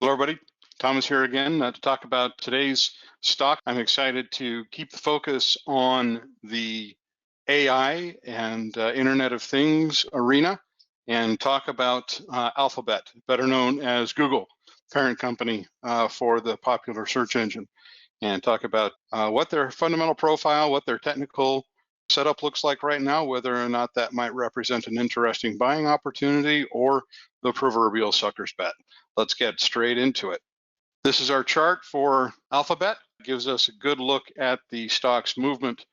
Hello, everybody. Thomas here again to talk about today's stock. I'm excited to keep the focus on the AI and Internet of Things arena and talk about Alphabet, better known as Google, parent company for the popular search engine, and talk about what their fundamental profile, what their technical setup looks like right now, whether or not that might represent an interesting buying opportunity or the proverbial sucker's bet. Let's get straight into it. This is our chart for Alphabet. It gives us a good look at the stock's movement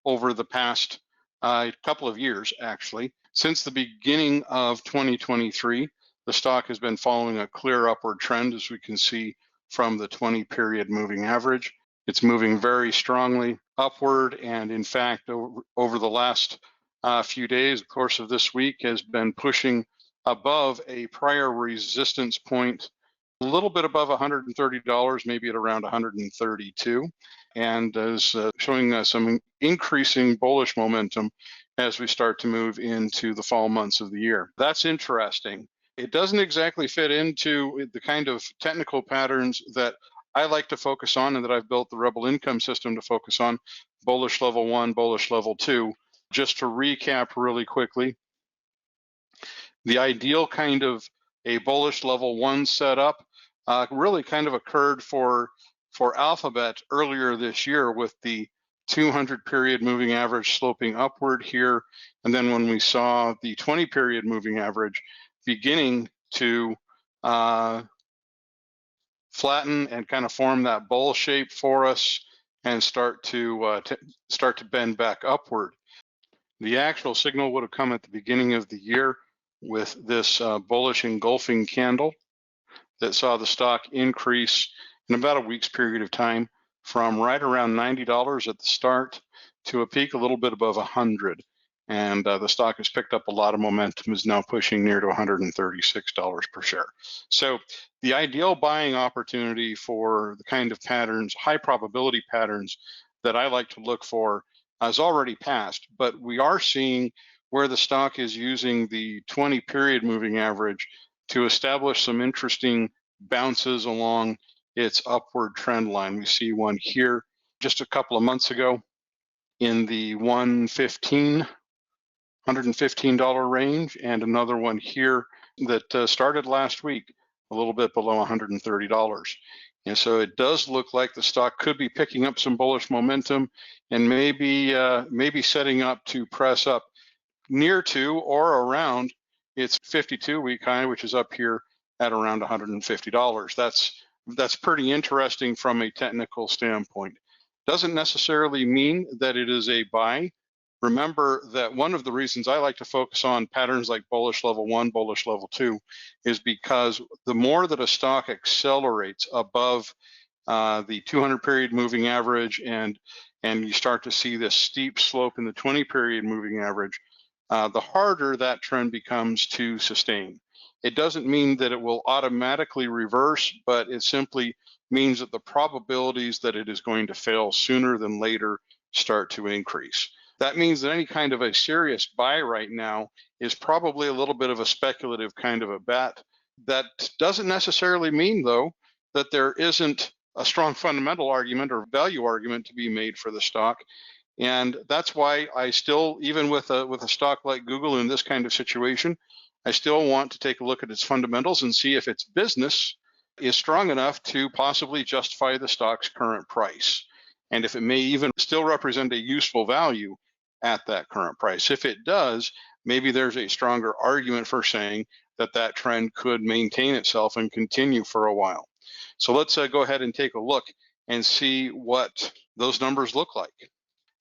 over the past couple of years, actually. Since the beginning of 2023, the stock has been following a clear upward trend, as we can see from the 20-period moving average. It's moving very strongly upward, and in fact, over the last few days, the course of this week, has been pushing above a prior resistance point, a little bit above $130, maybe at around 132, and is showing some increasing bullish momentum as we start to move into the fall months of the year. That's interesting. It doesn't exactly fit into the kind of technical patterns that I like to focus on and that I've built the Rebel Income system to focus on: bullish level 1, bullish level 2. Just to recap really quickly, the ideal kind of a bullish level 1 setup really kind of occurred for Alphabet earlier this year, with the 200-period moving average sloping upward here, and then when we saw the 20-period moving average beginning to flatten and kind of form that bowl shape for us and start to bend back upward. The actual signal would have come at the beginning of the year with this bullish engulfing candle that saw the stock increase in about a week's period of time from right around $90 at the start to a peak a little bit above 100. And the stock has picked up a lot of momentum, is now pushing near to $136 per share. So the ideal buying opportunity for the kind of patterns, high probability patterns that I like to look for, has already passed, but we are seeing where the stock is using the 20-period moving average to establish some interesting bounces along its upward trend line. We see one here just a couple of months ago in the $115 range, and another one here that started last week a little bit below $130. And so it does look like the stock could be picking up some bullish momentum and maybe setting up to press up near to or around its 52-week high, which is up here at around $150. That's pretty interesting from a technical standpoint. Doesn't necessarily mean that it is a buy. Remember that one of the reasons I like to focus on patterns like bullish level 1, bullish level 2, is because the more that a stock accelerates above the 200-period moving average and you start to see this steep slope in the 20-period moving average, the harder that trend becomes to sustain. It doesn't mean that it will automatically reverse, but it simply means that the probabilities that it is going to fail sooner than later start to increase. That means that any kind of a serious buy right now is probably a little bit of a speculative kind of a bet. That doesn't necessarily mean, though, that there isn't a strong fundamental argument or value argument to be made for the stock. And that's why I still, even with a stock like Google in this kind of situation, I still want to take a look at its fundamentals and see if its business is strong enough to possibly justify the stock's current price, and if it may even still represent a useful value at that current price. If it does, maybe there's a stronger argument for saying that that trend could maintain itself and continue for a while. So let's go ahead and take a look and see what those numbers look like.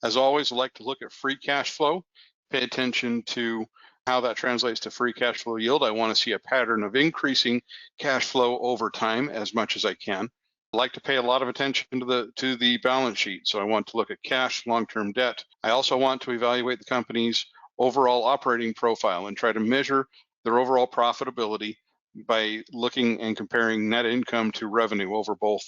As always, I like to look at free cash flow, pay attention to how that translates to free cash flow yield. I want to see a pattern of increasing cash flow over time as much as I can. I like to pay a lot of attention to the balance sheet. So I want to look at cash, long-term debt. I also want to evaluate the company's overall operating profile and try to measure their overall profitability by looking and comparing net income to revenue over both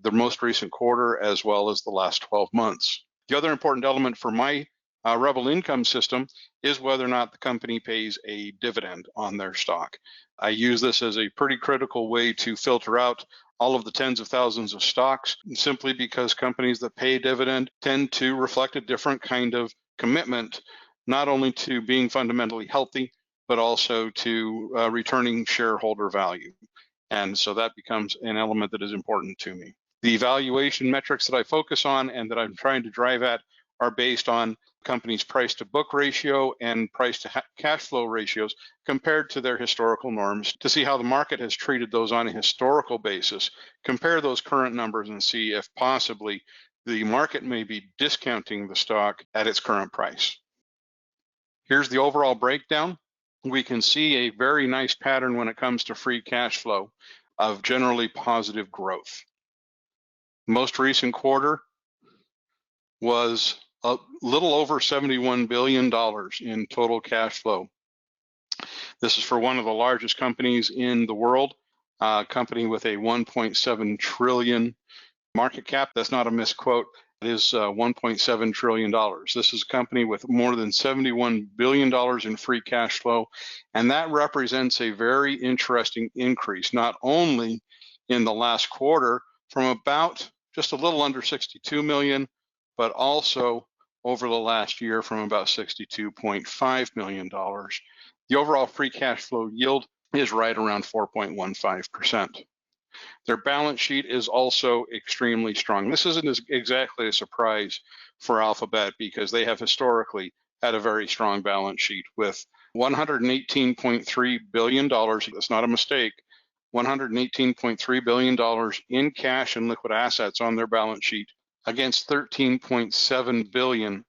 the most recent quarter as well as the last 12 months. The other important element for my Rebel income system is whether or not the company pays a dividend on their stock. I use this as a pretty critical way to filter out all of the tens of thousands of stocks, simply because companies that pay a dividend tend to reflect a different kind of commitment, not only to being fundamentally healthy, but also to returning shareholder value. And so that becomes an element that is important to me. The valuation metrics that I focus on and that I'm trying to drive at are based on companies' price to book ratio and price to cash flow ratios compared to their historical norms, to see how the market has treated those on a historical basis, compare those current numbers and see if possibly the market may be discounting the stock at its current price. Here's the overall breakdown. We can see a very nice pattern when it comes to free cash flow of generally positive growth. Most recent quarter was a little over $71 billion in total cash flow. This is for one of the largest companies in the world, a company with a 1.7 trillion market cap. That's not a misquote. It is $1.7 trillion. This is a company with more than $71 billion in free cash flow, and that represents a very interesting increase, not only in the last quarter from about just a little under 62 million, but also over the last year from about $62.5 million. The overall free cash flow yield is right around 4.15%. Their balance sheet is also extremely strong. This isn't exactly a surprise for Alphabet, because they have historically had a very strong balance sheet with $118.3 billion. That's not a mistake. $118.3 billion in cash and liquid assets on their balance sheet against $13.7 billion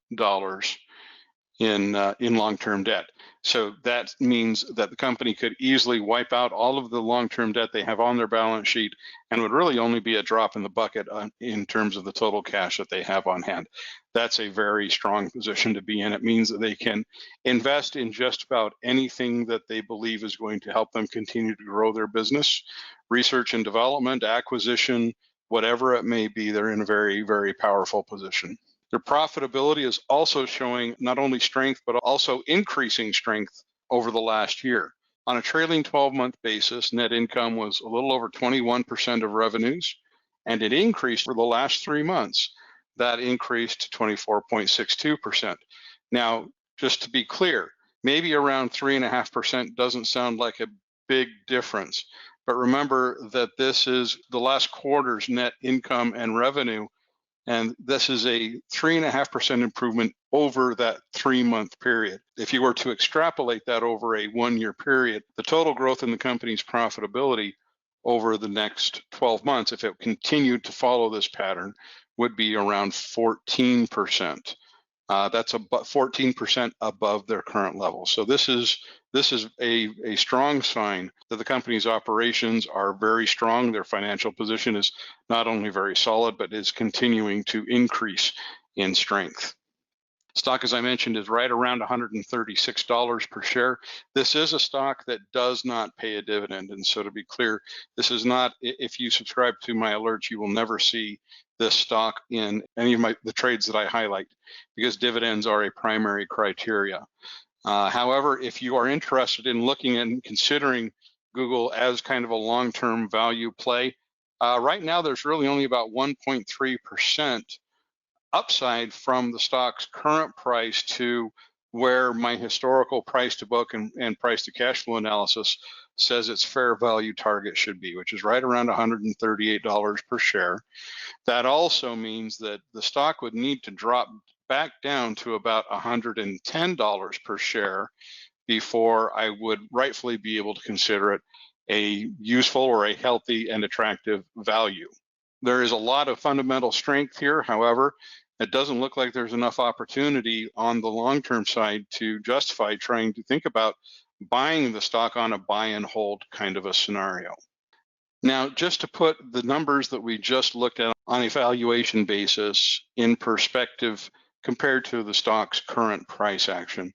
in long-term debt. So that means that the company could easily wipe out all of the long-term debt they have on their balance sheet and would really only be a drop in the bucket in terms of the total cash that they have on hand. That's a very strong position to be in. It means that they can invest in just about anything that they believe is going to help them continue to grow their business, research and development, acquisition, whatever it may be. They're in a very, very powerful position. Their profitability is also showing not only strength, but also increasing strength over the last year. On a trailing 12-month basis, net income was a little over 21% of revenues, and it increased for the last 3 months. That increased to 24.62%. Now, just to be clear, maybe around 3.5% doesn't sound like a big difference, but remember that this is the last quarter's net income and revenue, and this is a 3.5% improvement over that 3-month period. If you were to extrapolate that over a 1-year period, the total growth in the company's profitability over the next 12 months, if it continued to follow this pattern, would be around 14%. That's about 14% above their current level. So this is a strong sign that the company's operations are very strong. Their financial position is not only very solid, but is continuing to increase in strength. Stock, as I mentioned, is right around $136 per share. This is a stock that does not pay a dividend. And so to be clear, this is not, if you subscribe to my alerts, you will never see this stock in any of the trades that I highlight, because dividends are a primary criteria. However, if you are interested in looking and considering Google as kind of a long-term value play, right now there's really only about 1.3% upside from the stock's current price to where my historical price to book and price to cash flow analysis says its fair value target should be, which is right around $138 per share. That also means that the stock would need to drop back down to about $110 per share before I would rightfully be able to consider it a useful or a healthy and attractive value. There is a lot of fundamental strength here. However, it doesn't look like there's enough opportunity on the long-term side to justify trying to think about buying the stock on a buy and hold kind of a scenario. Now, just to put the numbers that we just looked at on a valuation basis in perspective compared to the stock's current price action,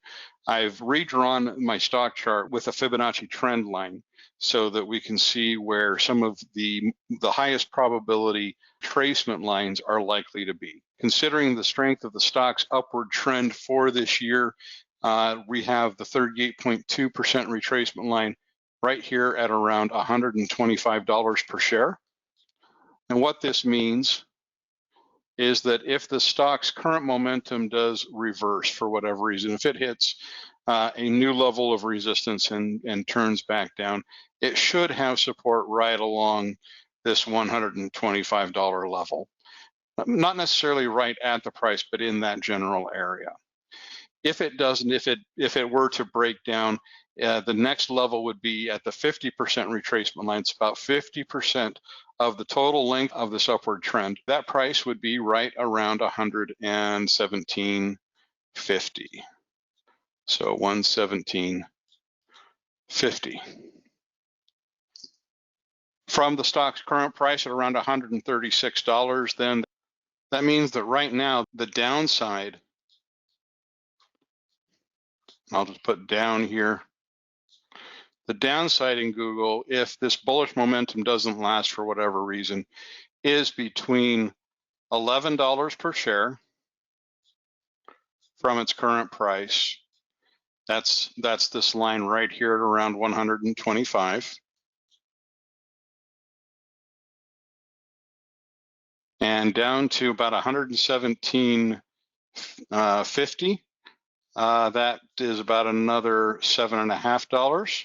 I've redrawn my stock chart with a Fibonacci trend line. so that we can see where some of the highest probability retracement lines are likely to be. Considering the strength of the stock's upward trend for this year, we have the 38.2% retracement line right here at around $125 per share. And what this means is that if the stock's current momentum does reverse for whatever reason, if it hits a new level of resistance and turns back down, it should have support right along this $125 level. Not necessarily right at the price, but in that general area. If it doesn't, if it were to break down, the next level would be at the 50% retracement line. It's about 50% of the total length of this upward trend. That price would be right around $117.50. So $117.50. From the stock's current price at around $136, then that means that right now the downside, I'll just put down here, the downside in Google, if this bullish momentum doesn't last for whatever reason, is between $11 per share from its current price. That's this line right here at around 125. And down to about 117.50. That is about another $7.50.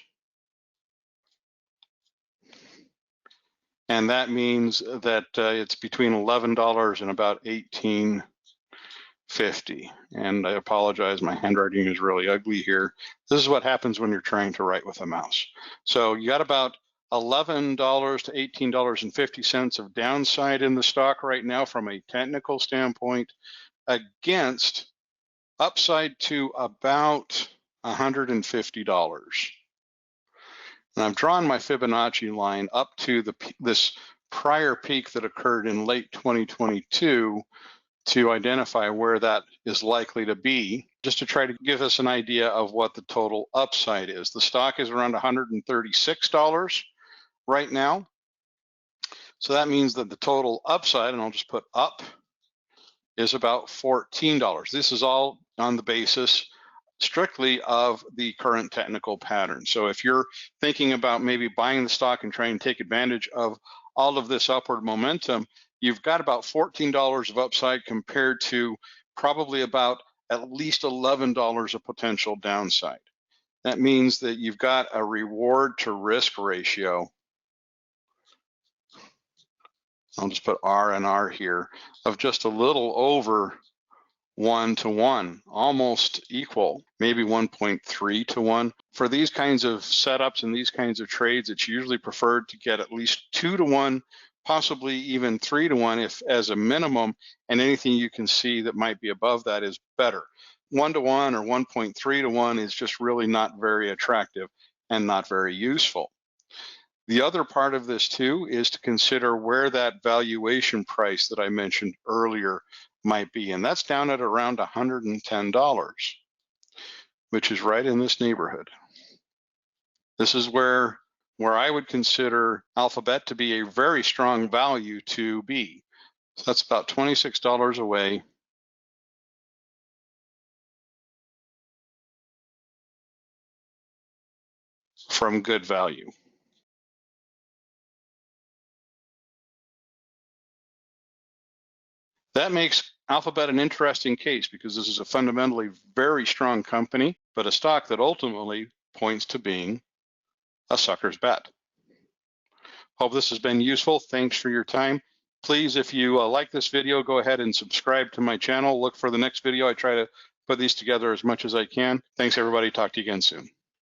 And that means that it's between $11 and about $18.50. And I apologize, my handwriting is really ugly here. This is what happens when you're trying to write with a mouse. So you got about $11 to $18.50 of downside in the stock right now from a technical standpoint, against upside to about $150. And I've drawn my Fibonacci line up to this prior peak that occurred in late 2022 to identify where that is likely to be, just to try to give us an idea of what the total upside is. The stock is around $136 right now. So that means that the total upside, and I'll just put up, is about $14. This is all on the basis strictly of the current technical pattern. So if you're thinking about maybe buying the stock and trying to take advantage of all of this upward momentum, you've got about $14 of upside compared to probably about at least $11 of potential downside. That means that you've got a reward to risk ratio, I'll just put R and R here, of just a little over 1 to 1, almost equal, maybe 1.3 to 1. For these kinds of setups and these kinds of trades, it's usually preferred to get at least 2 to 1, possibly even 3 to 1 if as a minimum, and anything you can see that might be above that is better. 1 to 1 or 1.3 to 1 is just really not very attractive and not very useful. The other part of this too is to consider where that valuation price that I mentioned earlier might be, and that's down at around $110, which is right in this neighborhood. This is where I would consider Alphabet to be a very strong value to be. So that's about $26 away from good value. That makes Alphabet an interesting case because this is a fundamentally very strong company, but a stock that ultimately points to being a sucker's bet. Hope this has been useful. Thanks for your time. Please, if you like this video, go ahead and subscribe to my channel. Look for the next video. I try to put these together as much as I can. Thanks, everybody. Talk to you again soon.